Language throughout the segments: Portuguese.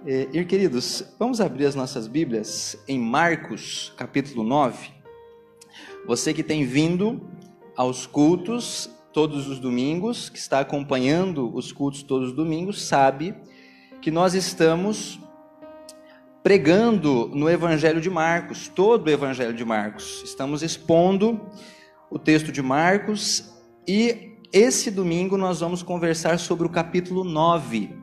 Queridos, vamos abrir as nossas Bíblias em Marcos, capítulo 9. Você que tem vindo aos cultos todos os domingos, que está acompanhando os cultos todos os domingos, sabe que nós estamos pregando no Evangelho de Marcos, todo o Evangelho de Marcos. Estamos expondo o texto de Marcos e esse domingo nós vamos conversar sobre o capítulo 9.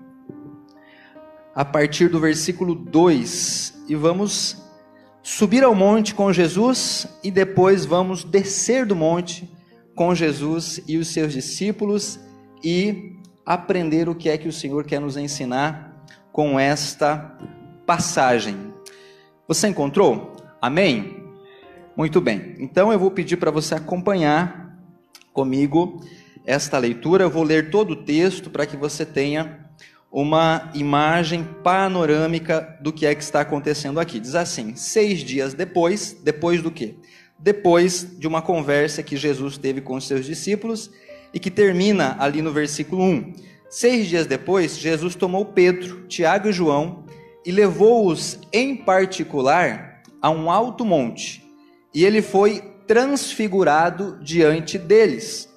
A partir do versículo 2, e vamos subir ao monte com Jesus e depois vamos descer do monte com Jesus e os seus discípulos e aprender o que é que o Senhor quer nos ensinar com esta passagem. Você encontrou? Amém? Muito bem. Então eu vou pedir para você acompanhar comigo esta leitura. Eu vou ler todo o texto para que você tenha uma imagem panorâmica do que é que está acontecendo aqui. Diz assim: 6 dias depois do quê? Depois de uma conversa que Jesus teve com os seus discípulos e que termina ali no versículo 1. 6 dias depois, Jesus tomou Pedro, Tiago e João e levou-os em particular a um alto monte, e ele foi transfigurado diante deles.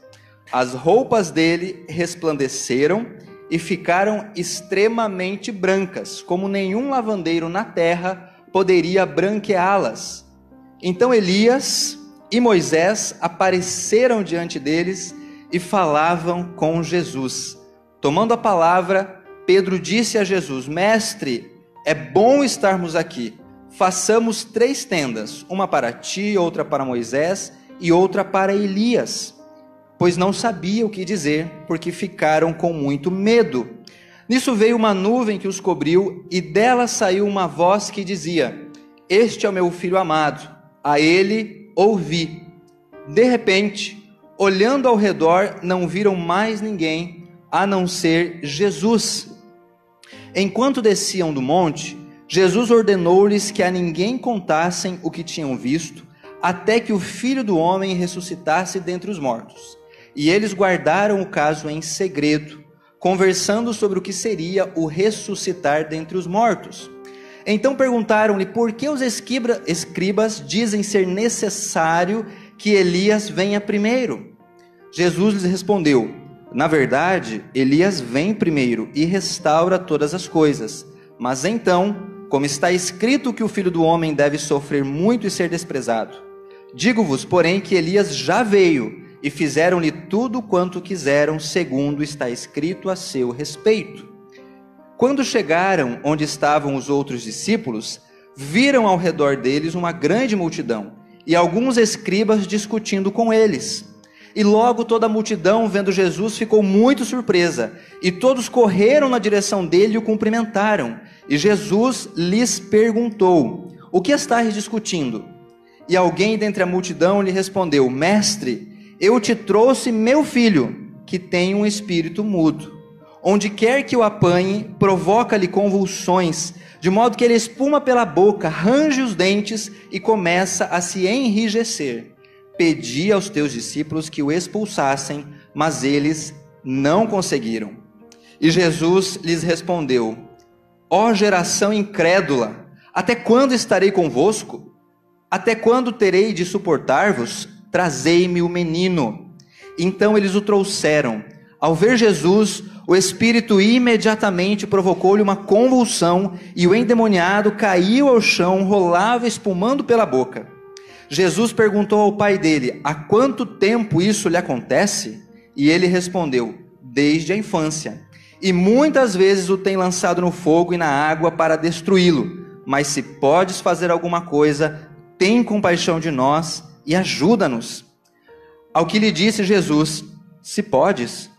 As roupas dele resplandeceram e ficaram extremamente brancas, como nenhum lavandeiro na terra poderia branqueá-las. Então Elias e Moisés apareceram diante deles e falavam com Jesus. Tomando a palavra, Pedro disse a Jesus: Mestre, é bom estarmos aqui. Façamos 3 tendas, uma para ti, outra para Moisés e outra para Elias. Pois não sabia o que dizer, porque ficaram com muito medo. Nisso veio uma nuvem que os cobriu, e dela saiu uma voz que dizia: Este é o meu filho amado, a ele ouvi. De repente, olhando ao redor, não viram mais ninguém, a não ser Jesus. Enquanto desciam do monte, Jesus ordenou-lhes que a ninguém contassem o que tinham visto, até que o Filho do Homem ressuscitasse dentre os mortos. E eles guardaram o caso em segredo, conversando sobre o que seria o ressuscitar dentre os mortos. Então perguntaram-lhe por que os escribas dizem ser necessário que Elias venha primeiro. Jesus lhes respondeu: Na verdade, Elias vem primeiro e restaura todas as coisas. Mas então, como está escrito que o Filho do Homem deve sofrer muito e ser desprezado. Digo-vos, porém, que Elias já veio, e fizeram-lhe tudo quanto quiseram, segundo está escrito a seu respeito. Quando chegaram onde estavam os outros discípulos, viram ao redor deles uma grande multidão, e alguns escribas discutindo com eles. E logo toda a multidão, vendo Jesus, ficou muito surpresa, e todos correram na direção dele e o cumprimentaram. E Jesus lhes perguntou: O que estáis discutindo? E alguém dentre a multidão lhe respondeu: Mestre, eu te trouxe meu filho, que tem um espírito mudo. Onde quer que o apanhe, provoca-lhe convulsões, de modo que ele espuma pela boca, range os dentes e começa a se enrijecer. Pedi aos teus discípulos que o expulsassem, mas eles não conseguiram. E Jesus lhes respondeu: Ó geração incrédula, até quando estarei convosco? Até quando terei de suportar-vos? Trazei-me o menino. Então eles o trouxeram. Ao ver Jesus, o espírito imediatamente provocou-lhe uma convulsão, e o endemoniado caiu ao chão, rolava espumando pela boca. Jesus perguntou ao pai dele: Há quanto tempo isso lhe acontece? E ele respondeu: Desde a infância. E muitas vezes o tem lançado no fogo e na água para destruí-lo. Mas se podes fazer alguma coisa, tem compaixão de nós e ajuda-nos. Ao que lhe disse Jesus: Se podes,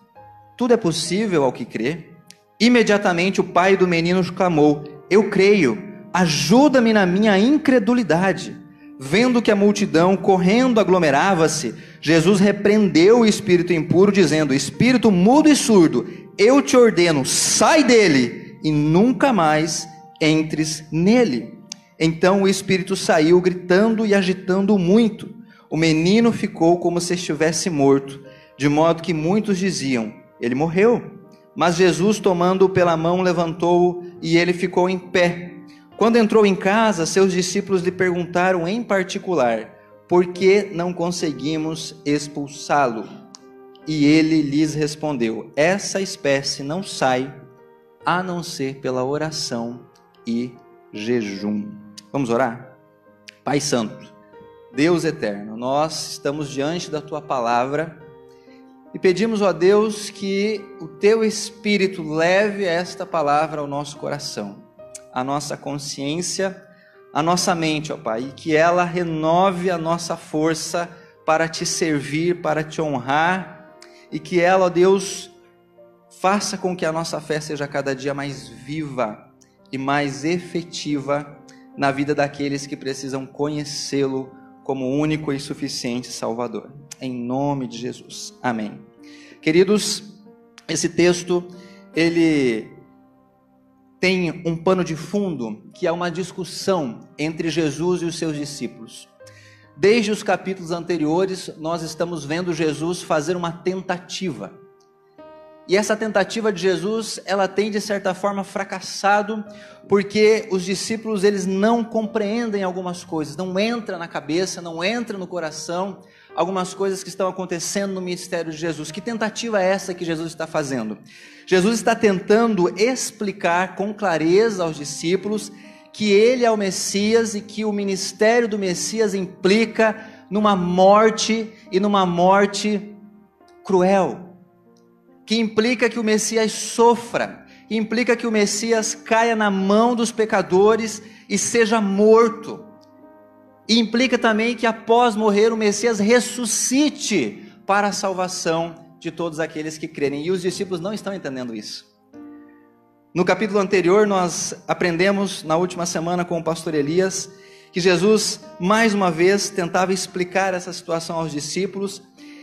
tudo é possível ao que crê. Imediatamente o pai do menino clamou: Eu creio, ajuda-me na minha incredulidade. Vendo que a multidão correndo aglomerava-se, Jesus repreendeu o espírito impuro, dizendo: Espírito mudo e surdo, eu te ordeno, sai dele e nunca mais entres nele. Então o espírito saiu gritando e agitando muito. O menino ficou como se estivesse morto, de modo que muitos diziam: Ele morreu. Mas Jesus, tomando-o pela mão, levantou-o e ele ficou em pé. Quando entrou em casa, seus discípulos lhe perguntaram em particular: por que não conseguimos expulsá-lo? E ele lhes respondeu: essa espécie não sai, a não ser pela oração e jejum. Vamos orar? Pai Santo, Deus eterno, nós estamos diante da Tua palavra e pedimos, ó Deus, que o Teu Espírito leve esta palavra ao nosso coração, à nossa consciência, à nossa mente, ó Pai, e que ela renove a nossa força para Te servir, para Te honrar, e que ela, ó Deus, faça com que a nossa fé seja cada dia mais viva e mais efetiva na vida daqueles que precisam conhecê-lo como único e suficiente Salvador. Em nome de Jesus. Amém. Queridos, esse texto, ele tem um pano de fundo, que é uma discussão entre Jesus e os seus discípulos. Desde os capítulos anteriores, nós estamos vendo Jesus fazer uma tentativa. E essa tentativa de Jesus, ela tem de certa forma fracassado, porque os discípulos, eles não compreendem algumas coisas, não entra na cabeça, não entra no coração, algumas coisas que estão acontecendo no ministério de Jesus. Que tentativa é essa que Jesus está fazendo? Jesus está tentando explicar com clareza aos discípulos que ele é o Messias e que o ministério do Messias implica numa morte, e numa morte cruel, que implica que o Messias sofra, que implica que o Messias caia na mão dos pecadores e seja morto, e implica também que após morrer o Messias ressuscite para a salvação de todos aqueles que crerem, e os discípulos não estão entendendo isso. No capítulo anterior nós aprendemos, na última semana com o pastor Elias, que Jesus mais uma vez tentava explicar essa situação aos discípulos,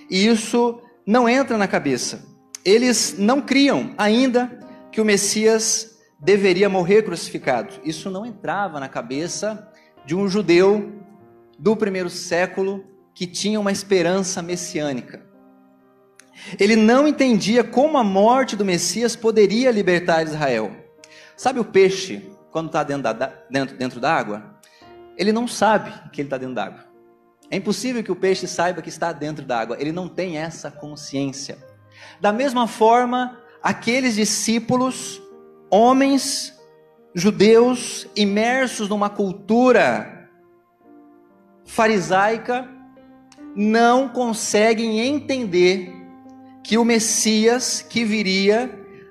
e isso não entra na cabeça. Eles não criam ainda que o Messias deveria morrer crucificado. Isso não entrava na cabeça de um judeu do primeiro século que tinha uma esperança messiânica. Ele não entendia como a morte do Messias poderia libertar Israel. Sabe o peixe, quando está dentro da água? Ele não sabe que ele está dentro da água. É impossível que o peixe saiba que está dentro da água. Ele não tem essa consciência. Da mesma forma, aqueles discípulos, homens judeus imersos numa cultura farisaica, não conseguem entender que o Messias que viria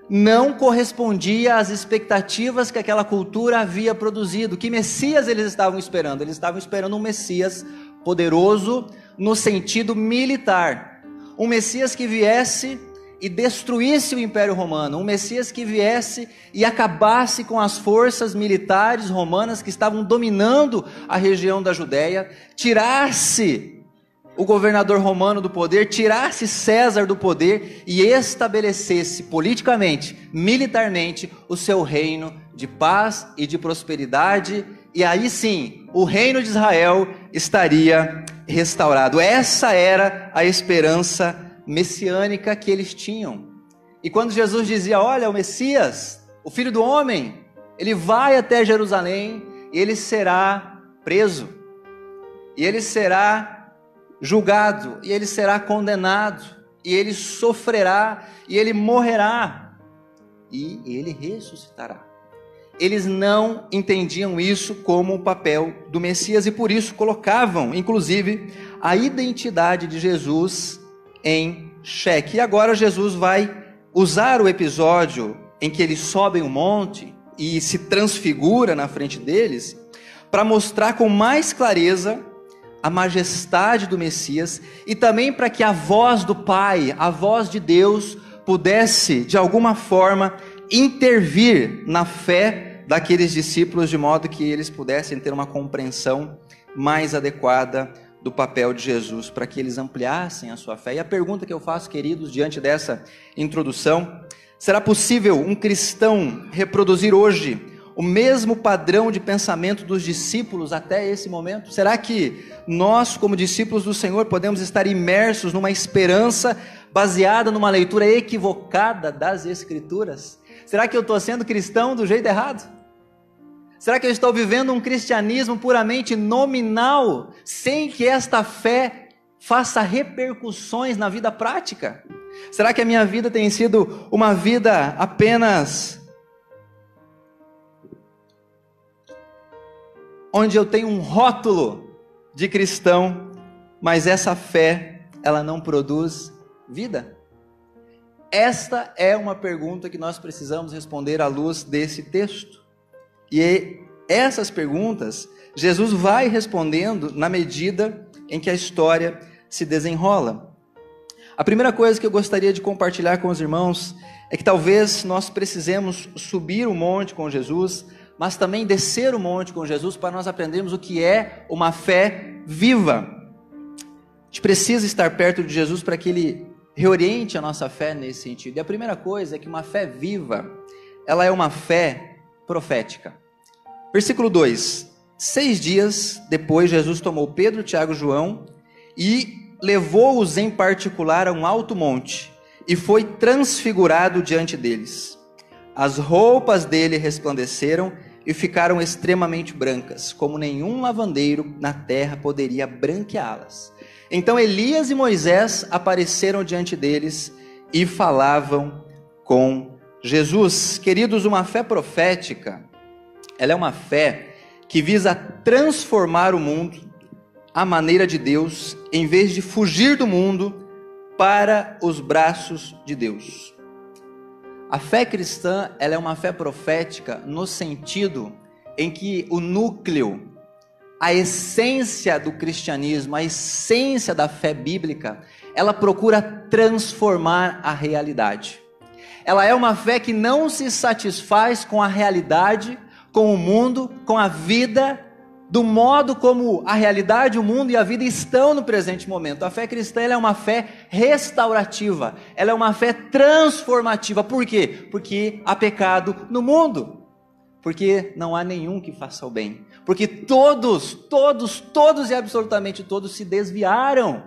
não correspondia às expectativas que aquela cultura havia produzido. Que Messias eles estavam esperando? Eles estavam esperando um Messias poderoso no sentido militar, um Messias que viesse e destruísse o Império Romano, um Messias que viesse e acabasse com as forças militares romanas que estavam dominando a região da Judéia, tirasse o governador romano do poder, tirasse César do poder e estabelecesse politicamente, militarmente, o seu reino de paz e de prosperidade, e aí sim, o reino de Israel estaria restaurado. Essa era a esperança messiânica que eles tinham. E quando Jesus dizia: olha, o Messias, o Filho do Homem, ele vai até Jerusalém, e ele será preso, e ele será julgado, e ele será condenado, e ele sofrerá, e ele morrerá, e ele ressuscitará. Eles não entendiam isso como o papel do Messias, e por isso colocavam, inclusive, a identidade de Jesus em xeque. E agora Jesus vai usar o episódio em que eles sobem o monte e se transfigura na frente deles, para mostrar com mais clareza a majestade do Messias, e também para que a voz do Pai, a voz de Deus, pudesse de alguma forma intervir na fé daqueles discípulos, de modo que eles pudessem ter uma compreensão mais adequada do papel de Jesus, para que eles ampliassem a sua fé. E a pergunta que eu faço, queridos, diante dessa introdução: será possível um cristão reproduzir hoje o mesmo padrão de pensamento dos discípulos até esse momento? Será que nós, como discípulos do Senhor, podemos estar imersos numa esperança baseada numa leitura equivocada das Escrituras? Será que eu estou sendo cristão do jeito errado? Será que eu estou vivendo um cristianismo puramente nominal, sem que esta fé faça repercussões na vida prática? Será que a minha vida tem sido uma vida apenas onde eu tenho um rótulo de cristão, mas essa fé, ela não produz vida? Esta é uma pergunta que nós precisamos responder à luz desse texto. E essas perguntas, Jesus vai respondendo na medida em que a história se desenrola. A primeira coisa que eu gostaria de compartilhar com os irmãos é que talvez nós precisemos subir o monte com Jesus, mas também descer o monte com Jesus para nós aprendermos o que é uma fé viva. A gente precisa estar perto de Jesus para que Ele reoriente a nossa fé nesse sentido. E a primeira coisa é que uma fé viva, ela é uma fé profética. Versículo 2: 6 dias depois, Jesus tomou Pedro, Tiago e João e levou-os em particular a um alto monte e foi transfigurado diante deles. As roupas dele resplandeceram e ficaram extremamente brancas, como nenhum lavandeiro na terra poderia branqueá-las. Então Elias e Moisés apareceram diante deles e falavam com Jesus. Queridos, uma fé profética, ela é uma fé que visa transformar o mundo à maneira de Deus, em vez de fugir do mundo para os braços de Deus. A fé cristã, ela é uma fé profética no sentido em que o núcleo, a essência do cristianismo, a essência da fé bíblica, ela procura transformar a realidade. Ela é uma fé que não se satisfaz com a realidade, com o mundo, com a vida, do modo como a realidade, o mundo e a vida estão no presente momento. A fé cristã, ela é uma fé restaurativa, ela é uma fé transformativa. Por quê? Porque há pecado no mundo, porque não há nenhum que faça o bem, porque todos e absolutamente todos se desviaram,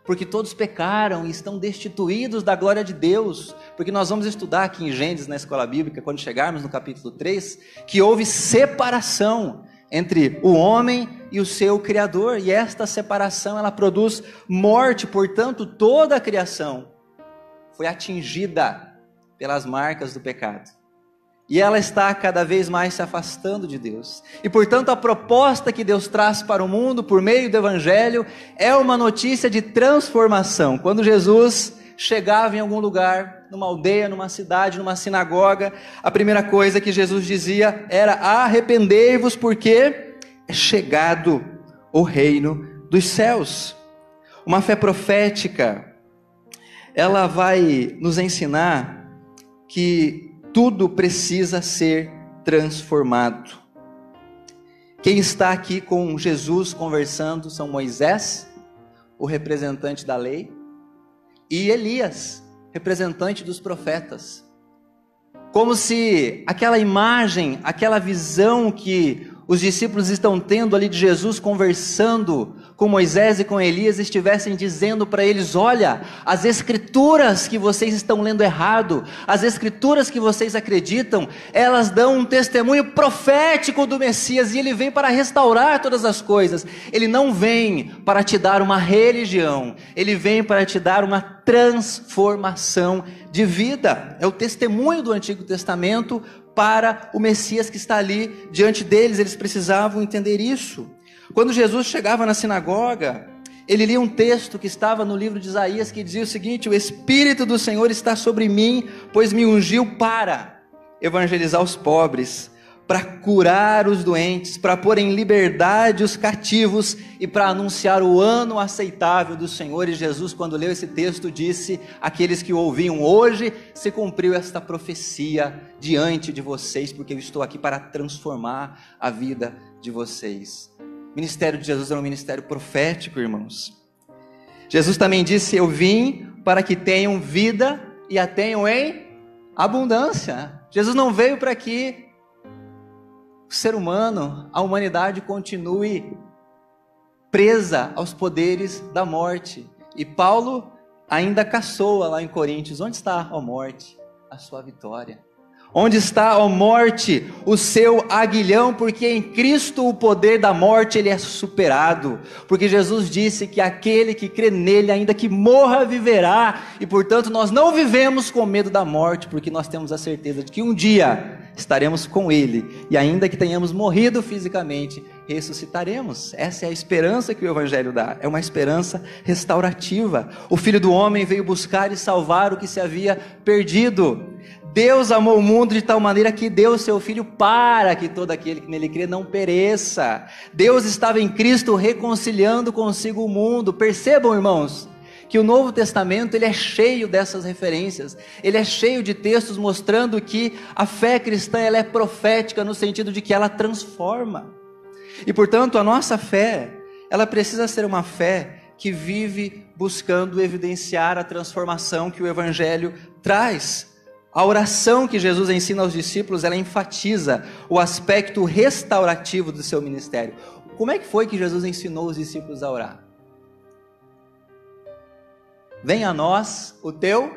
porque todos pecaram e estão destituídos da glória de Deus. Porque nós vamos estudar aqui em Gênesis, na escola bíblica, quando chegarmos no capítulo 3, que houve separação entre o homem e o seu Criador, e esta separação, ela produz morte. Portanto, toda a criação foi atingida pelas marcas do pecado, e ela está cada vez mais se afastando de Deus. E portanto, a proposta que Deus traz para o mundo por meio do Evangelho é uma notícia de transformação. Quando Jesus chegava em algum lugar, numa aldeia, numa cidade, numa sinagoga, a primeira coisa que Jesus dizia era: arrependei-vos, porque é chegado o reino dos céus. Uma fé profética, ela vai nos ensinar que tudo precisa ser transformado. Quem está aqui com Jesus conversando são Moisés, o representante da lei, e Elias, representante dos profetas. Como se aquela imagem, aquela visão que os discípulos estão tendo ali de Jesus conversando com Moisés e com Elias, estivessem dizendo para eles: olha, as escrituras que vocês estão lendo errado, as escrituras que vocês acreditam, elas dão um testemunho profético do Messias, e ele vem para restaurar todas as coisas. Ele não vem para te dar uma religião, ele vem para te dar uma transformação de vida. É o testemunho do Antigo Testamento para o Messias que está ali diante deles. Eles precisavam entender isso. Quando Jesus chegava na sinagoga, ele lia um texto que estava no livro de Isaías, que dizia o seguinte: o Espírito do Senhor está sobre mim, pois me ungiu para evangelizar os pobres, para curar os doentes, para pôr em liberdade os cativos e para anunciar o ano aceitável do Senhor. E Jesus, quando leu esse texto, disse àqueles que o ouviam: hoje se cumpriu esta profecia diante de vocês, porque eu estou aqui para transformar a vida de vocês. O ministério de Jesus era um ministério profético, irmãos. Jesus também disse: eu vim para que tenham vida e a tenham em abundância. Jesus não veio para que o ser humano, a humanidade, continue presa aos poderes da morte. E Paulo, ainda caçoa lá em Coríntios: onde está, ó morte, a sua vitória? Onde está, ó morte, o seu aguilhão? Porque em Cristo o poder da morte ele é superado, porque Jesus disse que aquele que crê nele, ainda que morra, viverá, e portanto nós não vivemos com medo da morte, porque nós temos a certeza de que um dia estaremos com ele, e ainda que tenhamos morrido fisicamente, ressuscitaremos. Essa é a esperança que o Evangelho dá, é uma esperança restaurativa. O Filho do Homem veio buscar e salvar o que se havia perdido. Deus amou o mundo de tal maneira que deu o seu Filho para que todo aquele que nele crê não pereça. Deus estava em Cristo reconciliando consigo o mundo. Percebam, irmãos, que o Novo Testamento ele é cheio dessas referências. Ele é cheio de textos mostrando que a fé cristã ela é profética no sentido de que ela transforma. E portanto a nossa fé, ela precisa ser uma fé que vive buscando evidenciar a transformação que o Evangelho traz. A oração que Jesus ensina aos discípulos, ela enfatiza o aspecto restaurativo do seu ministério. Como é que foi que Jesus ensinou os discípulos a orar? Venha a nós o teu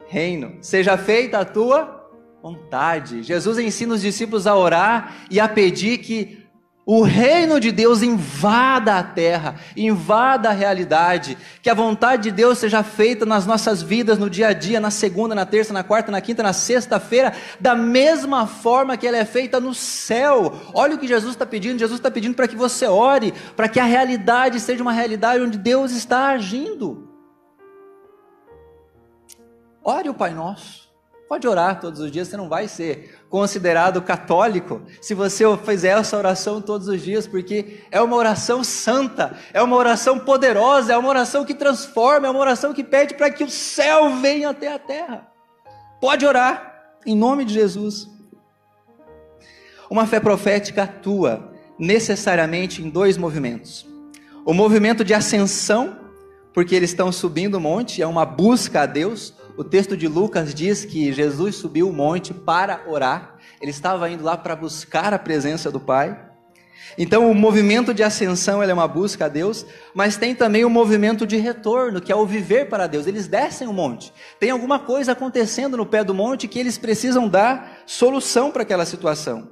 reino, seja feita a tua vontade. Jesus ensina os discípulos a orar e a pedir que o reino de Deus invada a terra, invada a realidade, que a vontade de Deus seja feita nas nossas vidas, no dia a dia, na segunda, na terça, na quarta, na quinta, na sexta-feira, da mesma forma que ela é feita no céu. Olha o que Jesus está pedindo para que você ore, para que a realidade seja uma realidade onde Deus está agindo. Ore o Pai Nosso. Pode orar todos os dias, você não vai ser considerado católico se você fizer essa oração todos os dias, porque é uma oração santa, é uma oração poderosa, é uma oração que transforma, é uma oração que pede para que o céu venha até a terra. Pode orar, em nome de Jesus. Uma fé profética atua necessariamente em dois movimentos. O movimento de ascensão, porque eles estão subindo o monte, é uma busca a Deus. O texto de Lucas diz que Jesus subiu o monte para orar. Ele estava indo lá para buscar a presença do Pai. Então o movimento de ascensão é uma busca a Deus, mas tem também o movimento de retorno, que é o viver para Deus. Eles descem o monte. Tem alguma coisa acontecendo no pé do monte que eles precisam dar solução para aquela situação.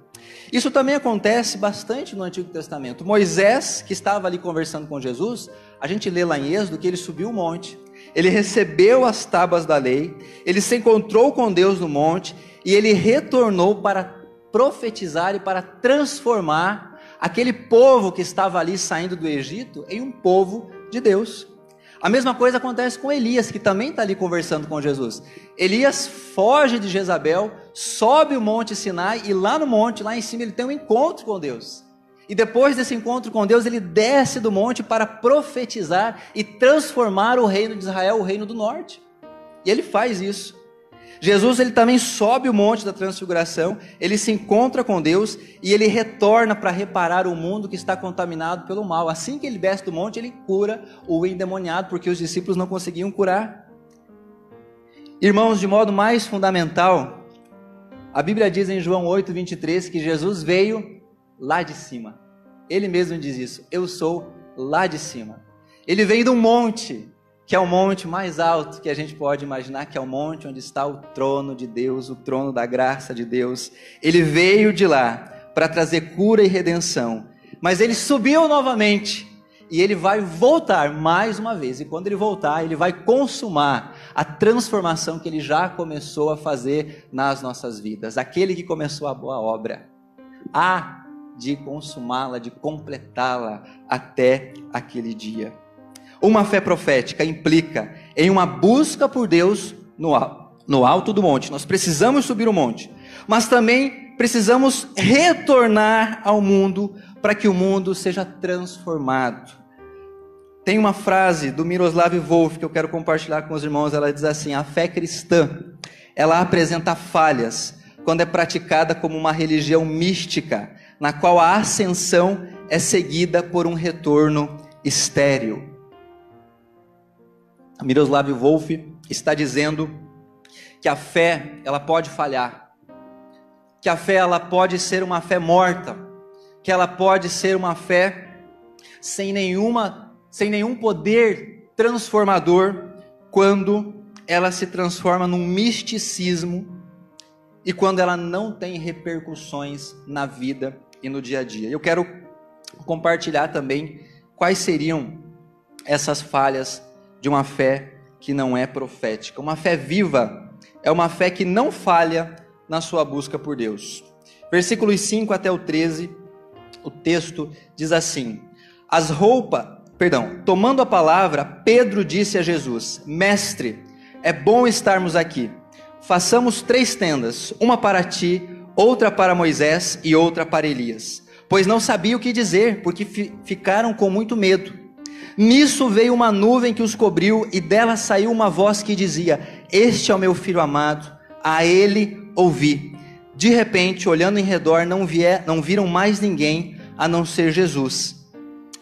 Isso também acontece bastante no Antigo Testamento. Moisés, que estava ali conversando com Jesus, a gente lê lá em Êxodo que ele subiu o monte, ele recebeu as tábuas da lei, ele se encontrou com Deus no monte, e ele retornou para profetizar e para transformar aquele povo que estava ali saindo do Egito em um povo de Deus. A mesma coisa acontece com Elias, que também está ali conversando com Jesus. Elias foge de Jezabel, sobe o monte Sinai, e lá no monte, lá em cima, ele tem um encontro com Deus. E depois desse encontro com Deus, ele desce do monte para profetizar e transformar o reino de Israel, o reino do norte. E ele faz isso. Jesus, ele também sobe o monte da transfiguração, ele se encontra com Deus e ele retorna para reparar o mundo que está contaminado pelo mal. Assim que ele desce do monte, ele cura o endemoniado, porque os discípulos não conseguiam curar. Irmãos, de modo mais fundamental, a Bíblia diz em João 8:23 que Jesus veio lá de cima. Ele mesmo diz isso: eu sou lá de cima. Ele veio de um monte, que é o monte mais alto que a gente pode imaginar, que é o monte onde está o trono de Deus, o trono da graça de Deus. Ele veio de lá para trazer cura e redenção, mas ele subiu novamente, e ele vai voltar mais uma vez, e quando ele voltar, ele vai consumar a transformação que ele já começou a fazer nas nossas vidas. Aquele que começou a boa obra, há de consumá-la, de completá-la até aquele dia. Uma fé profética implica em uma busca por Deus no alto do monte. Nós precisamos subir o monte, mas também precisamos retornar ao mundo para que o mundo seja transformado. Tem uma frase do Miroslav Volf que eu quero compartilhar com os irmãos. Ela diz assim: a fé cristã, ela apresenta falhas quando é praticada como uma religião mística, na qual a ascensão é seguida por um retorno estéril. Miroslav Volf está dizendo que a fé, ela pode falhar, que a fé, ela pode ser uma fé morta, que ela pode ser uma fé sem nenhum poder transformador, quando ela se transforma num misticismo e quando ela não tem repercussões na vida e no dia a dia. Eu quero compartilhar também quais seriam essas falhas de uma fé que não é profética. Uma fé viva é uma fé que não falha na sua busca por Deus. Versículos 5 até o 13, o texto diz assim: tomando a palavra, Pedro disse a Jesus: Mestre, é bom estarmos aqui. Façamos 3 tendas, uma para ti, outra para Moisés e outra para Elias. Pois não sabia o que dizer, porque ficaram com muito medo. Nisso veio uma nuvem que os cobriu, e dela saiu uma voz que dizia: Este é o meu filho amado, a ele ouvi. De repente, olhando em redor, não viram mais ninguém a não ser Jesus.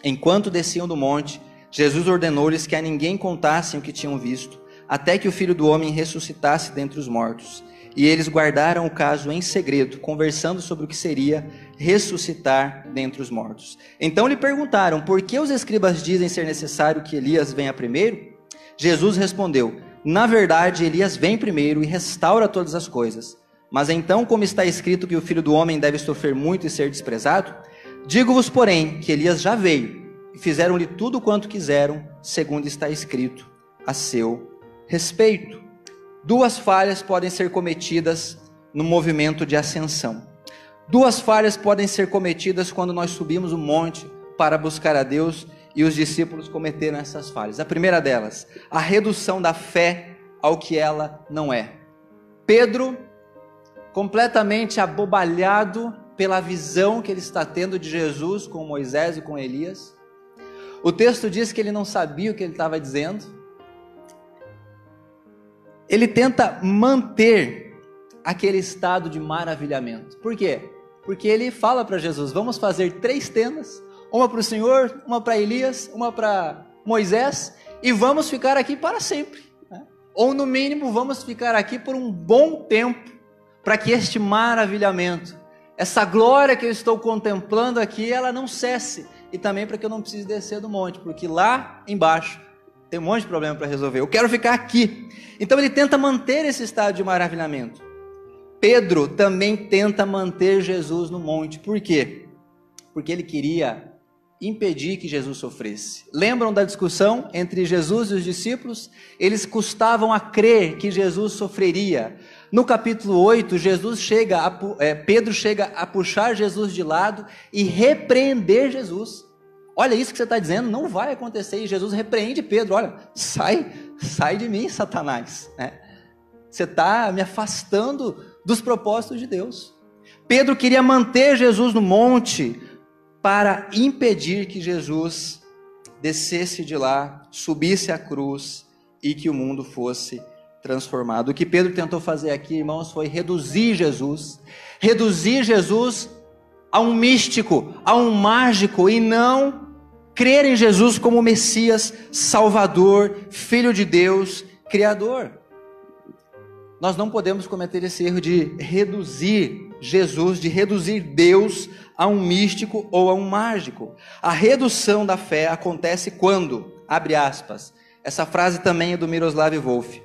Enquanto desciam do monte, Jesus ordenou-lhes que a ninguém contassem o que tinham visto, até que o Filho do Homem ressuscitasse dentre os mortos. E eles guardaram o caso em segredo, conversando sobre o que seria ressuscitar dentre os mortos. Então lhe perguntaram: por que os escribas dizem ser necessário que Elias venha primeiro? Jesus respondeu: na verdade, Elias vem primeiro e restaura todas as coisas. Mas então, como está escrito que o Filho do Homem deve sofrer muito e ser desprezado? Digo-vos, porém, que Elias já veio, e fizeram-lhe tudo quanto quiseram, segundo está escrito a seu respeito. 2 falhas podem ser cometidas no movimento de ascensão. 2 falhas podem ser cometidas quando nós subimos o monte para buscar a Deus, e os discípulos cometeram essas falhas. A primeira delas, a redução da fé ao que ela não é. Pedro, completamente abobalhado pela visão que ele está tendo de Jesus com Moisés e com Elias. O texto diz que ele não sabia o que ele estava dizendo. Ele tenta manter aquele estado de maravilhamento. Por quê? Porque ele fala para Jesus: vamos fazer 3 tendas, uma para o Senhor, uma para Elias, uma para Moisés, e vamos ficar aqui para sempre, né? Ou no mínimo vamos ficar aqui por um bom tempo, para que este maravilhamento, essa glória que eu estou contemplando aqui, ela não cesse, e também para que eu não precise descer do monte, porque lá embaixo tem um monte de problema para resolver. Eu quero ficar aqui. Então ele tenta manter esse estado de maravilhamento. Pedro também tenta manter Jesus no monte. Por quê? Porque ele queria impedir que Jesus sofresse. Lembram da discussão entre Jesus e os discípulos? Eles custavam a crer que Jesus sofreria. No capítulo 8, Pedro chega a puxar Jesus de lado e repreender Jesus. Olha, isso que você está dizendo não vai acontecer. E Jesus repreende Pedro: olha, sai de mim, Satanás, né? Você está me afastando dos propósitos de Deus. Pedro queria manter Jesus no monte para impedir que Jesus descesse de lá, subisse à cruz e que o mundo fosse transformado. O que Pedro tentou fazer aqui, irmãos, foi reduzir Jesus a um místico, a um mágico, e não crer em Jesus como Messias, Salvador, Filho de Deus, Criador. Nós não podemos cometer esse erro de reduzir Jesus, de reduzir Deus a um místico ou a um mágico. A redução da fé acontece quando, abre aspas, essa frase também é do Miroslav Volf,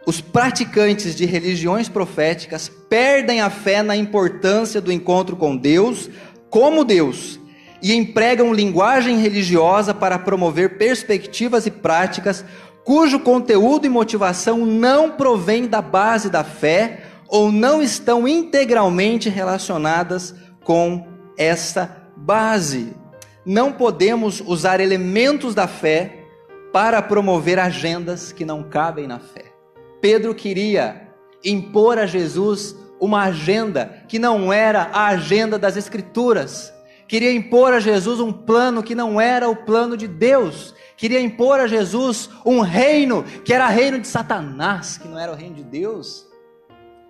os praticantes de religiões proféticas perdem a fé na importância do encontro com Deus como Deus e empregam linguagem religiosa para promover perspectivas e práticas cujo conteúdo e motivação não provém da base da fé ou não estão integralmente relacionadas com essa base. Não podemos usar elementos da fé para promover agendas que não cabem na fé. Pedro queria impor a Jesus uma agenda que não era a agenda das Escrituras. Queria impor a Jesus um plano que não era o plano de Deus. Queria impor a Jesus um reino que era o reino de Satanás, que não era o reino de Deus.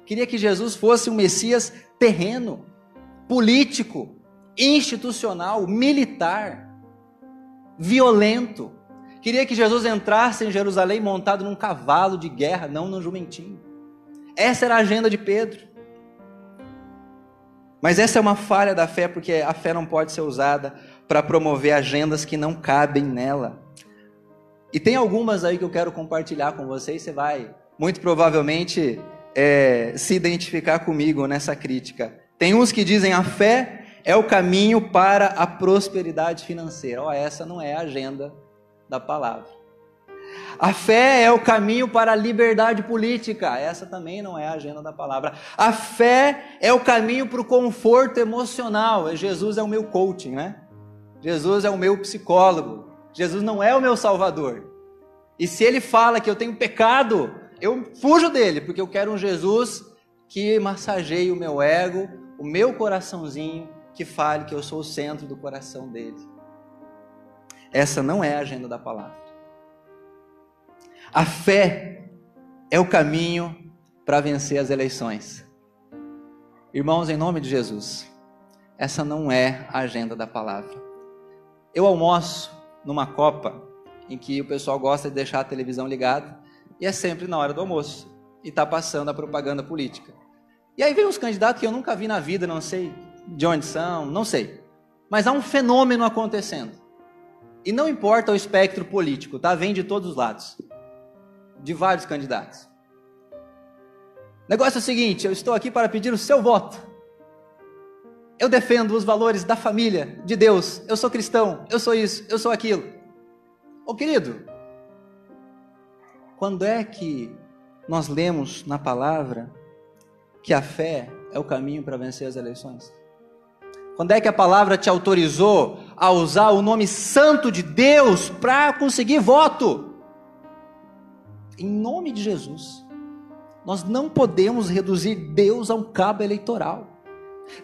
Queria que Jesus fosse um Messias terreno, político, institucional, militar, violento. Queria que Jesus entrasse em Jerusalém montado num cavalo de guerra, não num jumentinho. Essa era a agenda de Pedro. Mas essa é uma falha da fé, porque a fé não pode ser usada para promover agendas que não cabem nela. E tem algumas aí que eu quero compartilhar com vocês, você vai muito provavelmente se identificar comigo nessa crítica. Tem uns que dizem a fé é o caminho para a prosperidade financeira. Essa não é a agenda da palavra. A fé é o caminho para a liberdade política. Essa também não é a agenda da palavra. A fé é o caminho para o conforto emocional. Jesus é o meu coaching, né? Jesus é o meu psicólogo. Jesus não é o meu salvador. E se ele fala que eu tenho pecado, eu fujo dele, porque eu quero um Jesus que massageie o meu ego, o meu coraçãozinho, que fale que eu sou o centro do coração dele. Essa não é a agenda da palavra. A fé é o caminho para vencer as eleições. Irmãos, em nome de Jesus, essa não é a agenda da palavra. Eu almoço numa copa em que o pessoal gosta de deixar a televisão ligada, e é sempre na hora do almoço, e está passando a propaganda política. E aí vem uns candidatos que eu nunca vi na vida, não sei de onde são, não sei. Mas há um fenômeno acontecendo. E não importa o espectro político, tá? Vem de todos os lados. De vários candidatos. O negócio é o seguinte, eu estou aqui para pedir o seu voto. Eu defendo os valores da família, de Deus. Eu sou cristão, eu sou isso, eu sou aquilo. Ô querido, quando é que nós lemos na palavra que a fé é o caminho para vencer as eleições? Quando é que a palavra te autorizou a usar o nome santo de Deus para conseguir voto? Em nome de Jesus, nós não podemos reduzir Deus a um cabo eleitoral.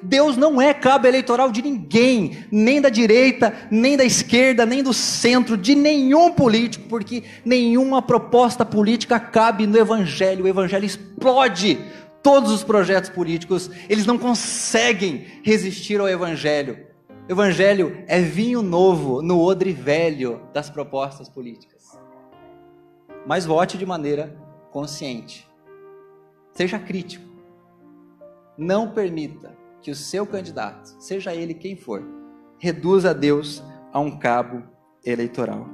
Deus não é cabo eleitoral de ninguém, nem da direita, nem da esquerda, nem do centro, de nenhum político, porque nenhuma proposta política cabe no Evangelho. O Evangelho explode todos os projetos políticos, eles não conseguem resistir ao Evangelho. O Evangelho é vinho novo no odre velho das propostas políticas. Mas vote de maneira consciente. Seja crítico. Não permita que o seu candidato, seja ele quem for, reduza Deus a um cabo eleitoral.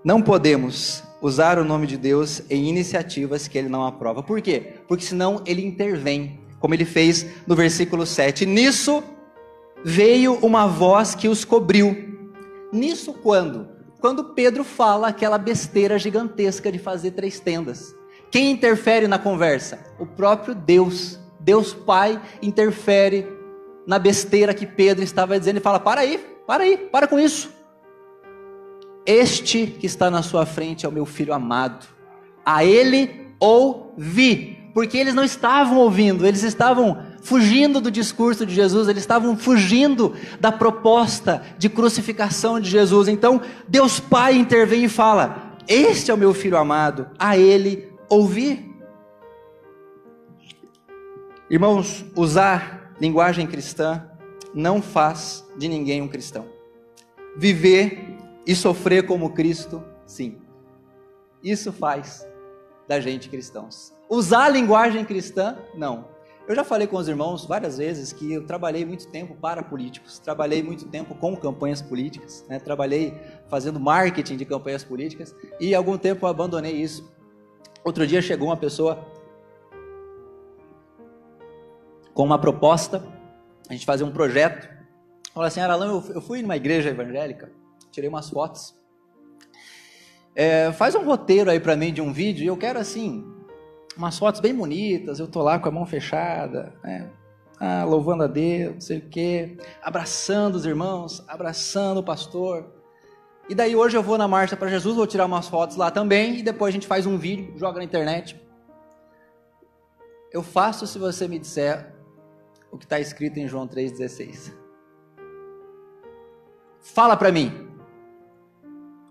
Não podemos usar o nome de Deus em iniciativas que ele não aprova. Por quê? Porque senão ele intervém, como ele fez no versículo 7. Nisso veio uma voz que os cobriu. Nisso quando? Quando Pedro fala aquela besteira gigantesca de fazer 3 tendas. Quem interfere na conversa? O próprio Deus. Deus Pai interfere na besteira que Pedro estava dizendo e fala: para com isso. Este que está na sua frente é o meu filho amado. A ele ouvi. Porque eles não estavam ouvindo, eles estavam fugindo do discurso de Jesus, eles estavam fugindo da proposta de crucificação de Jesus. Então Deus Pai intervém e fala: este é o meu filho amado, a ele ouvi. Irmãos, usar linguagem cristã não faz de ninguém um cristão. Viver e sofrer como Cristo, sim. Isso faz da gente cristãos. Usar a linguagem cristã, não. Eu já falei com os irmãos várias vezes que eu trabalhei muito tempo para políticos, trabalhei muito tempo com campanhas políticas, né? Trabalhei fazendo marketing de campanhas políticas e há algum tempo eu abandonei isso. Outro dia chegou uma pessoa com uma proposta, a gente fazia um projeto, falou assim: Aralão, eu fui numa igreja evangélica, tirei umas fotos, faz um roteiro aí para mim de um vídeo, e eu quero assim, umas fotos bem bonitas, eu tô lá com a mão fechada, né? Louvando a Deus, não sei o quê, abraçando os irmãos, abraçando o pastor, e daí hoje eu vou na Marcha para Jesus, vou tirar umas fotos lá também, e depois a gente faz um vídeo, joga na internet. Eu faço se você me disser o que está escrito em João 3,16. Fala para mim.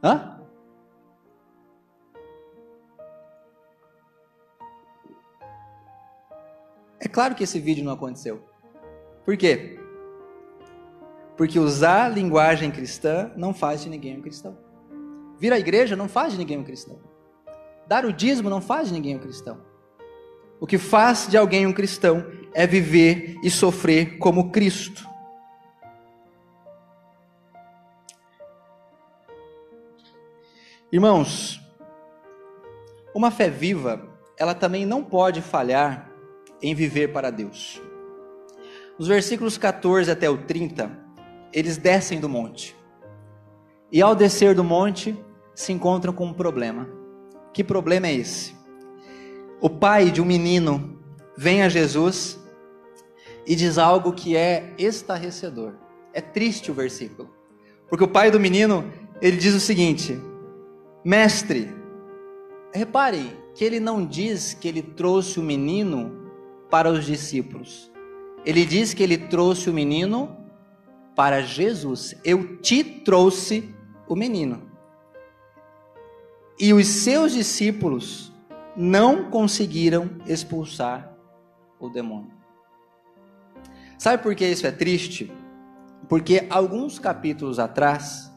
Hã? É claro que esse vídeo não aconteceu. Por quê? Porque usar linguagem cristã não faz de ninguém um cristão. Vir à igreja não faz de ninguém um cristão. Dar o dízimo não faz de ninguém um cristão. O que faz de alguém um cristão é viver e sofrer como Cristo. Irmãos, uma fé viva, ela também não pode falhar em viver para Deus. Nos versículos 14 até o 30, eles descem do monte. E ao descer do monte, se encontram com um problema. Que problema é esse? O pai de um menino vem a Jesus e diz algo que é estarrecedor. É triste o versículo. Porque o pai do menino, ele diz o seguinte: mestre, reparem que ele não diz que ele trouxe o menino para os discípulos. Ele diz que ele trouxe o menino para Jesus. Eu te trouxe o menino. E os seus discípulos não conseguiram expulsar o demônio. Sabe por que isso é triste? Porque alguns capítulos atrás,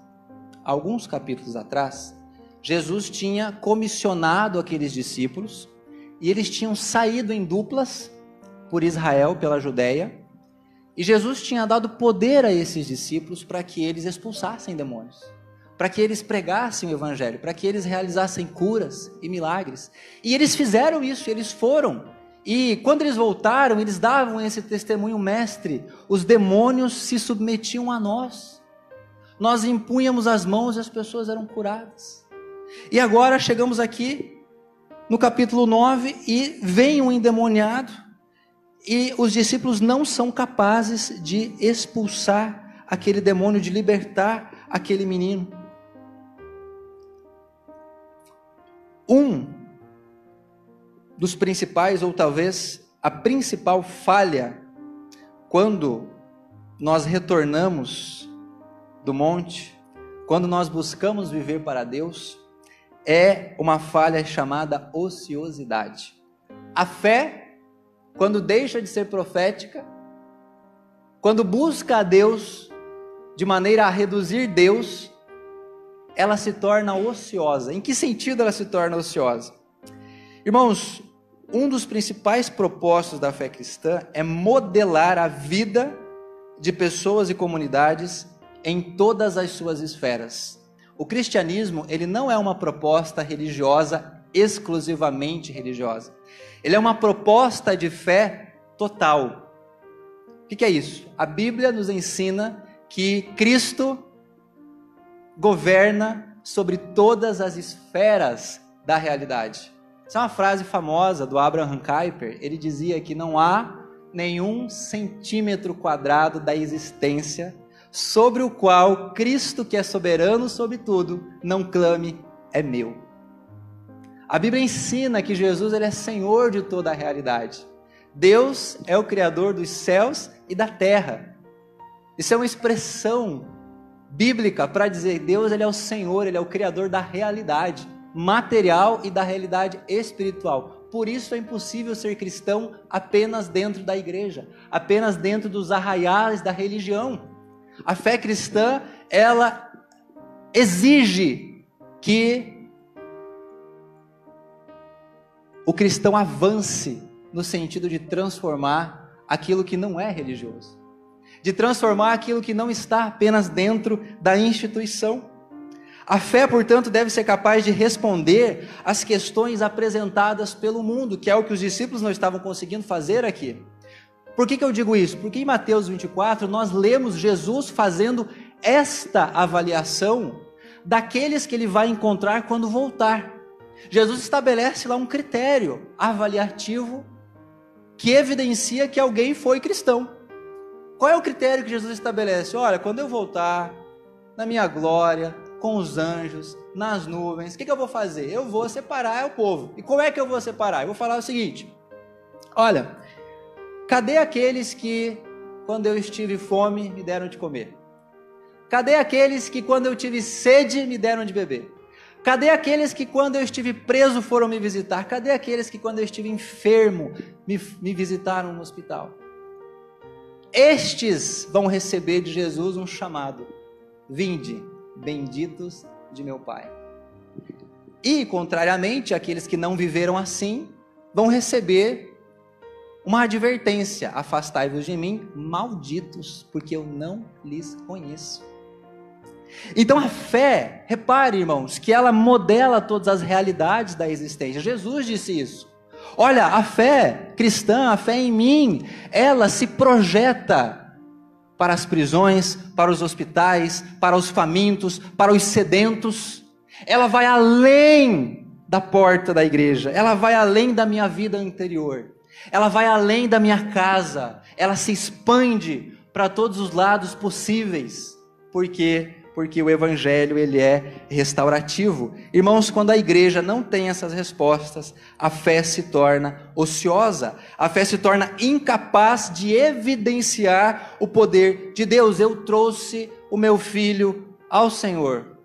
Jesus tinha comissionado aqueles discípulos e eles tinham saído em duplas por Israel, pela Judeia, e Jesus tinha dado poder a esses discípulos para que eles expulsassem demônios, para que eles pregassem o evangelho, para que eles realizassem curas e milagres. E eles fizeram isso, eles foram. E quando eles voltaram, eles davam esse testemunho: mestre, os demônios se submetiam a nós. Nós impunhamos as mãos e as pessoas eram curadas. E agora chegamos aqui no capítulo 9 e vem um endemoniado e os discípulos não são capazes de expulsar aquele demônio, de libertar aquele menino. Um dos principais, ou talvez a principal falha, quando nós retornamos do monte, quando nós buscamos viver para Deus, é uma falha chamada ociosidade. A fé, quando deixa de ser profética, quando busca a Deus de maneira a reduzir Deus, ela se torna ociosa. Em que sentido ela se torna ociosa? Irmãos, um dos principais propósitos da fé cristã é modelar a vida de pessoas e comunidades em todas as suas esferas. O cristianismo, ele não é uma proposta religiosa, exclusivamente religiosa. Ele é uma proposta de fé total. O que é isso? A Bíblia nos ensina que Cristo governa sobre todas as esferas da realidade. Essa é uma frase famosa do Abraham Kuyper. Ele dizia que não há nenhum centímetro quadrado da existência sobre o qual Cristo, que é soberano sobre tudo, não clame: é meu. A Bíblia ensina que Jesus, ele é Senhor de toda a realidade. Deus é o Criador dos céus e da terra. Isso é uma expressão bíblica para dizer Deus, ele é o Senhor, ele é o Criador da realidade material e da realidade espiritual. Por isso é impossível ser cristão apenas dentro da igreja, apenas dentro dos arraiais da religião. A fé cristã, ela exige que o cristão avance no sentido de transformar aquilo que não é religioso, de transformar aquilo que não está apenas dentro da instituição. A fé, portanto, deve ser capaz de responder às questões apresentadas pelo mundo, que é o que os discípulos não estavam conseguindo fazer aqui. Por que eu digo isso? Porque em Mateus 24 nós lemos Jesus fazendo esta avaliação daqueles que ele vai encontrar quando voltar. Jesus estabelece lá um critério avaliativo que evidencia que alguém foi cristão. Qual é o critério que Jesus estabelece? Olha, quando eu voltar na minha glória, com os anjos, nas nuvens, o que eu vou fazer? Eu vou separar o povo. E como é que eu vou separar? Eu vou falar o seguinte: olha, cadê aqueles que quando eu estive fome me deram de comer? Cadê aqueles que quando eu tive sede me deram de beber? Cadê aqueles que quando eu estive preso foram me visitar? Cadê aqueles que quando eu estive enfermo me visitaram no hospital? Estes vão receber de Jesus um chamado: vinde, benditos de meu Pai. E, contrariamente, aqueles que não viveram assim, vão receber uma advertência: afastai-vos de mim, malditos, porque eu não lhes conheço. Então a fé, repare, irmãos, que ela modela todas as realidades da existência. Jesus disse isso. Olha, a fé cristã, a fé em mim, ela se projeta para as prisões, para os hospitais, para os famintos, para os sedentos. Ela vai além da porta da igreja, ela vai além da minha vida interior, ela vai além da minha casa, ela se expande para todos os lados possíveis. Por quê? Porque o evangelho, ele é restaurativo. Irmãos, quando a igreja não tem essas respostas, a fé se torna ociosa, a fé se torna incapaz de evidenciar o poder de Deus. Eu trouxe o meu filho ao Senhor,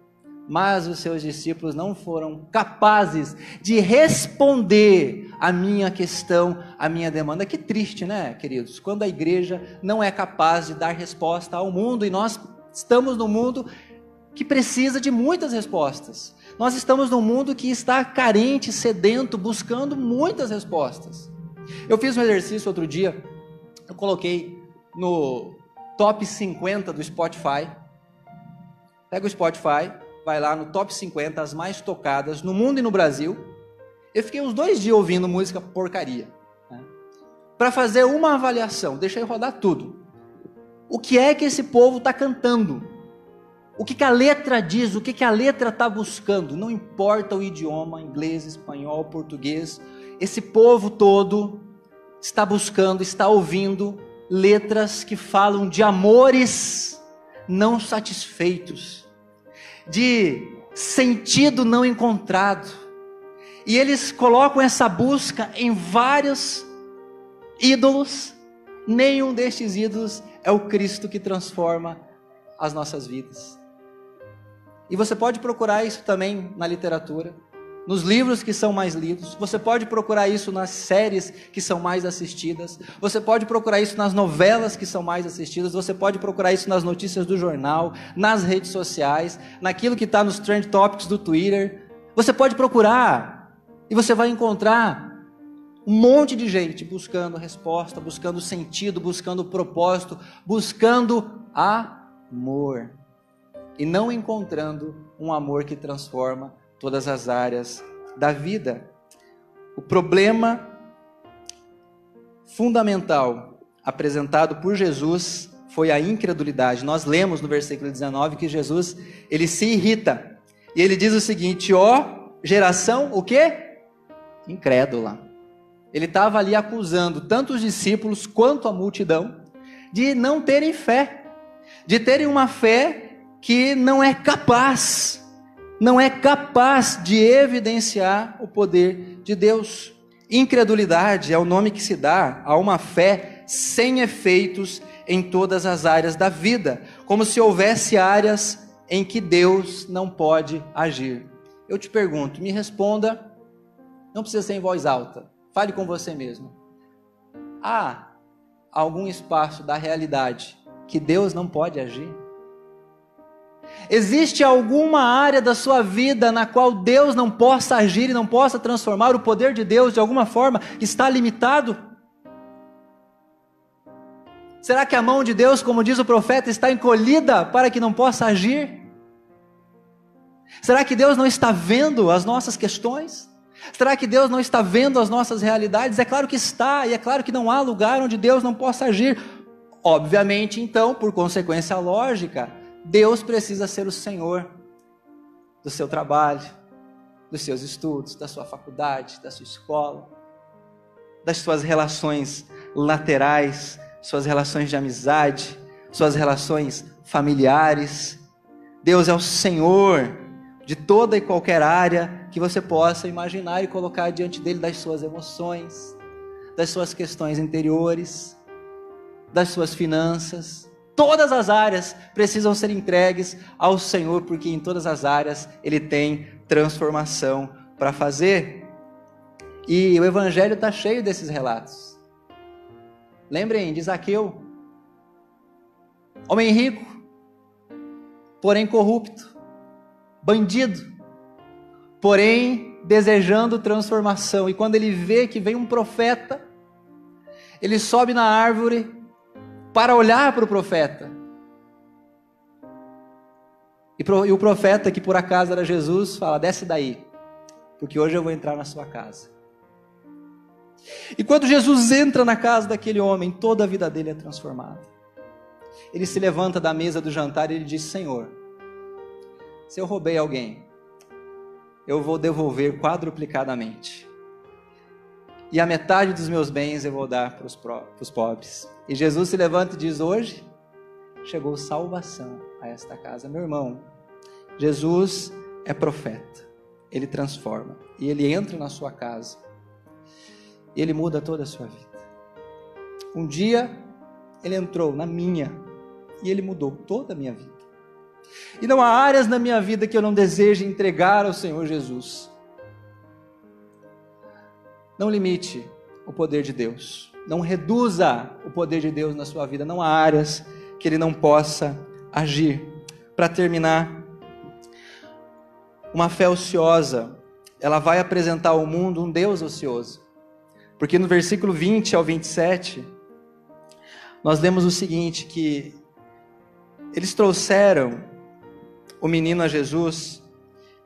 mas os seus discípulos não foram capazes de responder a minha questão, a minha demanda. Que triste, né, queridos? Quando a igreja não é capaz de dar resposta ao mundo, e nós estamos num mundo que precisa de muitas respostas. Nós estamos num mundo que está carente, sedento, buscando muitas respostas. Eu fiz um exercício outro dia, eu coloquei no top 50 do Spotify. Pega o Spotify, vai lá no top 50, as mais tocadas no mundo e no Brasil. Eu fiquei uns 2 dias ouvindo música porcaria, né? Para fazer uma avaliação, deixei rodar tudo. O que é que esse povo está cantando? O que a letra diz? O que a letra está buscando? Não importa o idioma, inglês, espanhol, português. Esse povo todo está buscando, está ouvindo letras que falam de amores não satisfeitos, de sentido não encontrado. E eles colocam essa busca em vários ídolos. Nenhum destes ídolos é o Cristo que transforma as nossas vidas. E você pode procurar isso também na literatura, nos livros que são mais lidos. Você pode procurar isso nas séries que são mais assistidas. Você pode procurar isso nas novelas que são mais assistidas. Você pode procurar isso nas notícias do jornal, nas redes sociais, naquilo que está nos trend topics do Twitter. Você pode procurar e você vai encontrar um monte de gente buscando resposta, buscando sentido, buscando propósito, buscando amor. E não encontrando um amor que transforma todas as áreas da vida. O problema fundamental apresentado por Jesus foi a incredulidade. Nós lemos no versículo 19 que Jesus, ele se irrita. E ele diz o seguinte: ó geração, o quê? Incrédula. Ele estava ali acusando tanto os discípulos quanto a multidão de não terem fé, de terem uma fé que não é capaz de evidenciar o poder de Deus. Incredulidade é o nome que se dá a uma fé sem efeitos em todas as áreas da vida, como se houvesse áreas em que Deus não pode agir. Eu te pergunto, me responda, não precisa ser em voz alta, fale com você mesmo. Há algum espaço da realidade que Deus não pode agir? Existe alguma área da sua vida na qual Deus não possa agir e não possa transformar? O poder de Deus de alguma forma está limitado? Será que a mão de Deus, como diz o profeta, está encolhida para que não possa agir? Será que Deus não está vendo as nossas questões? Será que Deus não está vendo as nossas realidades? É claro que está, e é claro que não há lugar onde Deus não possa agir. Obviamente, então, por consequência lógica, Deus precisa ser o Senhor do seu trabalho, dos seus estudos, da sua faculdade, da sua escola, das suas relações laterais, suas relações de amizade, suas relações familiares. Deus é o Senhor de toda e qualquer área que você possa imaginar e colocar diante dele, das suas emoções, das suas questões interiores, das suas finanças. Todas as áreas precisam ser entregues ao Senhor, porque em todas as áreas Ele tem transformação para fazer. E o Evangelho está cheio desses relatos. Lembrem de Zaqueu, homem rico, porém corrupto, bandido, porém desejando transformação. E quando ele vê que vem um profeta, ele sobe na árvore para olhar para o profeta. E o profeta, que por acaso era Jesus, fala: desce daí, porque hoje eu vou entrar na sua casa. E quando Jesus entra na casa daquele homem, toda a vida dele é transformada. Ele se levanta da mesa do jantar e ele diz: Senhor, se eu roubei alguém, eu vou devolver quadruplicadamente. E a metade dos meus bens eu vou dar para os pobres. E Jesus se levanta e diz: hoje chegou salvação a esta casa. Meu irmão, Jesus é profeta. Ele transforma. E ele entra na sua casa. E ele muda toda a sua vida. Um dia ele entrou na minha. E ele mudou toda a minha vida. E não há áreas na minha vida que eu não deseje entregar ao Senhor Jesus. Não limite o poder de Deus. Não reduza o poder de Deus na sua vida. Não há áreas que Ele não possa agir. Para terminar, uma fé ociosa, ela vai apresentar ao mundo um Deus ocioso. Porque no versículo 20 ao 27, nós lemos o seguinte, que eles trouxeram o menino a Jesus,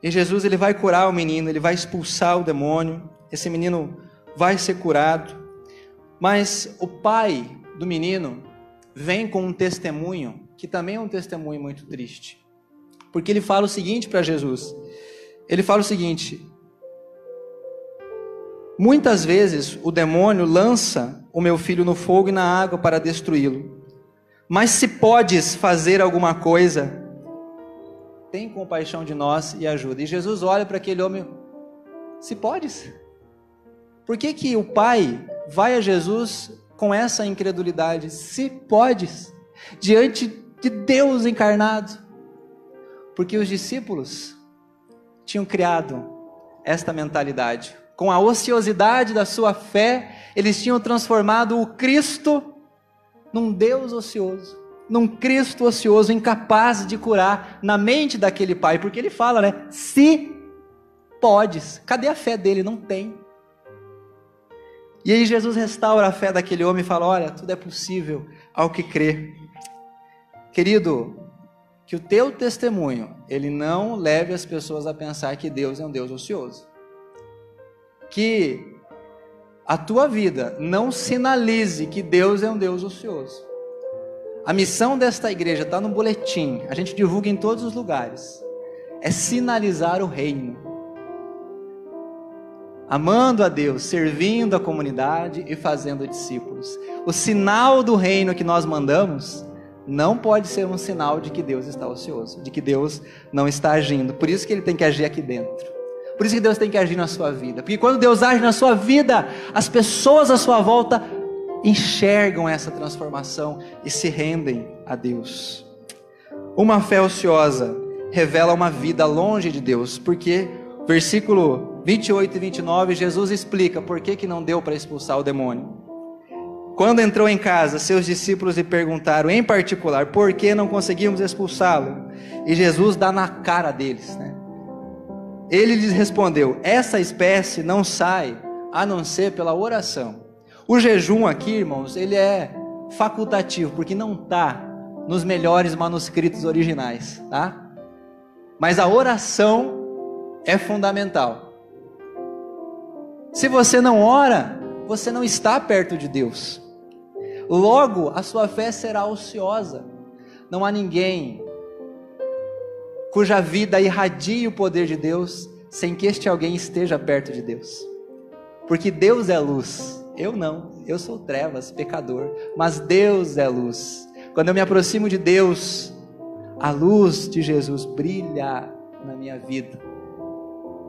e Jesus ele vai curar o menino, ele vai expulsar o demônio, esse menino vai ser curado, mas o pai do menino vem com um testemunho, que também é um testemunho muito triste, porque ele fala o seguinte para Jesus, ele fala o seguinte: muitas vezes o demônio lança o meu filho no fogo e na água para destruí-lo, mas se podes fazer alguma coisa, tem compaixão de nós e ajuda. E Jesus olha para aquele homem: se podes? Por que o pai vai a Jesus com essa incredulidade? Se podes, diante de Deus encarnado. Porque os discípulos tinham criado esta mentalidade. Com a ociosidade da sua fé, eles tinham transformado o Cristo num Deus ocioso, num Cristo ocioso, incapaz de curar na mente daquele pai, porque ele fala, né? Se podes. Cadê a fé dele? Não tem. E aí Jesus restaura a fé daquele homem e fala: olha, tudo é possível ao que crê. Querido, que o teu testemunho, ele não leve as pessoas a pensar que Deus é um Deus ocioso. Que a tua vida não sinalize que Deus é um Deus ocioso. A missão desta igreja está no boletim, a gente divulga em todos os lugares, é sinalizar o reino, amando a Deus, servindo a comunidade e fazendo discípulos. O sinal do reino que nós mandamos não pode ser um sinal de que Deus está ocioso, de que Deus não está agindo. Por isso que Ele tem que agir aqui dentro, por isso que Deus tem que agir na sua vida, porque quando Deus age na sua vida, as pessoas à sua volta enxergam essa transformação e se rendem a Deus. Uma fé ociosa revela uma vida longe de Deus, porque versículo 28 e 29, Jesus explica por que não deu para expulsar o demônio. Quando entrou em casa, seus discípulos lhe perguntaram em particular por que não conseguimos expulsá-lo, e Jesus dá na cara deles, né? Ele lhes respondeu: essa espécie não sai a não ser pela oração. O jejum aqui, irmãos, ele é facultativo, porque não está nos melhores manuscritos originais, tá? Mas a oração é fundamental. Se você não ora, você não está perto de Deus. Logo, a sua fé será ociosa. Não há ninguém cuja vida irradie o poder de Deus sem que este alguém esteja perto de Deus. Porque Deus é luz. Eu não, eu sou trevas, pecador, mas Deus é luz. Quando eu me aproximo de Deus, a luz de Jesus brilha na minha vida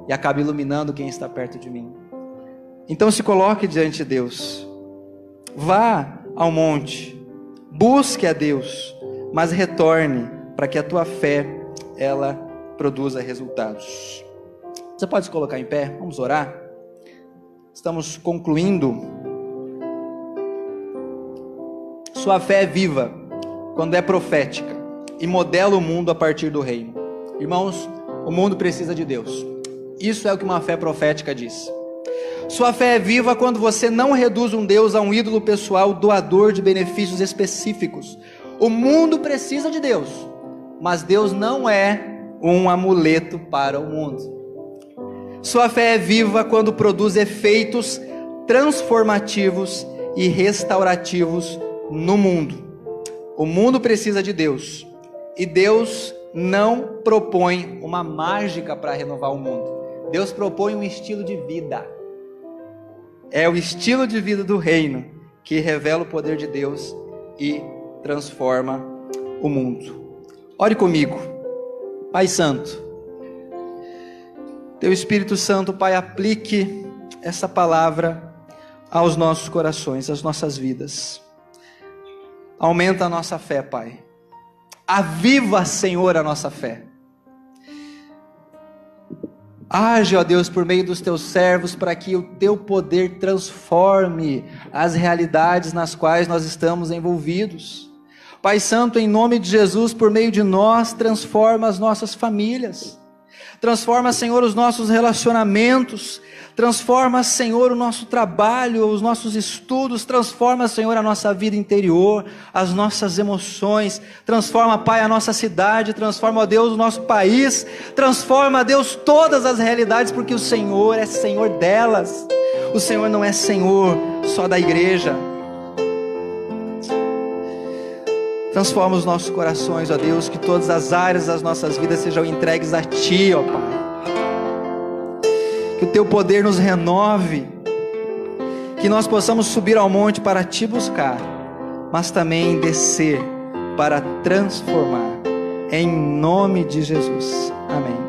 e acaba iluminando quem está perto de mim. Então se coloque diante de Deus, vá ao monte, busque a Deus, mas retorne para que a tua fé, ela produza resultados. Você pode se colocar em pé? Vamos orar? Estamos concluindo. Sua fé é viva quando é profética e modela o mundo a partir do reino. Irmãos, o mundo precisa de Deus. Isso é o que uma fé profética diz. Sua fé é viva quando você não reduz um Deus a um ídolo pessoal doador de benefícios específicos. O mundo precisa de Deus, mas Deus não é um amuleto para o mundo. Sua fé é viva quando produz efeitos transformativos e restaurativos no mundo. O mundo precisa de Deus, e Deus não propõe uma mágica para renovar o mundo. Deus propõe um estilo de vida. É o estilo de vida do reino que revela o poder de Deus e transforma o mundo. Ore comigo. Pai Santo, Teu Espírito Santo, Pai, aplique essa palavra aos nossos corações, às nossas vidas. Aumenta a nossa fé, Pai. Aviva, Senhor, a nossa fé. Age, ó Deus, por meio dos Teus servos, para que o Teu poder transforme as realidades nas quais nós estamos envolvidos. Pai Santo, em nome de Jesus, por meio de nós, transforma as nossas famílias. Transforma, Senhor, os nossos relacionamentos. Transforma, Senhor, o nosso trabalho, os nossos estudos. Transforma, Senhor, a nossa vida interior, as nossas emoções. Transforma, Pai, a nossa cidade. Transforma, ó Deus, o nosso país. Transforma, Deus, todas as realidades, porque o Senhor é Senhor delas. O Senhor não é Senhor só da igreja. Transforma os nossos corações, ó Deus, que todas as áreas das nossas vidas sejam entregues a Ti, ó Pai. Que o Teu poder nos renove, que nós possamos subir ao monte para Te buscar, mas também descer para transformar, em nome de Jesus. Amém.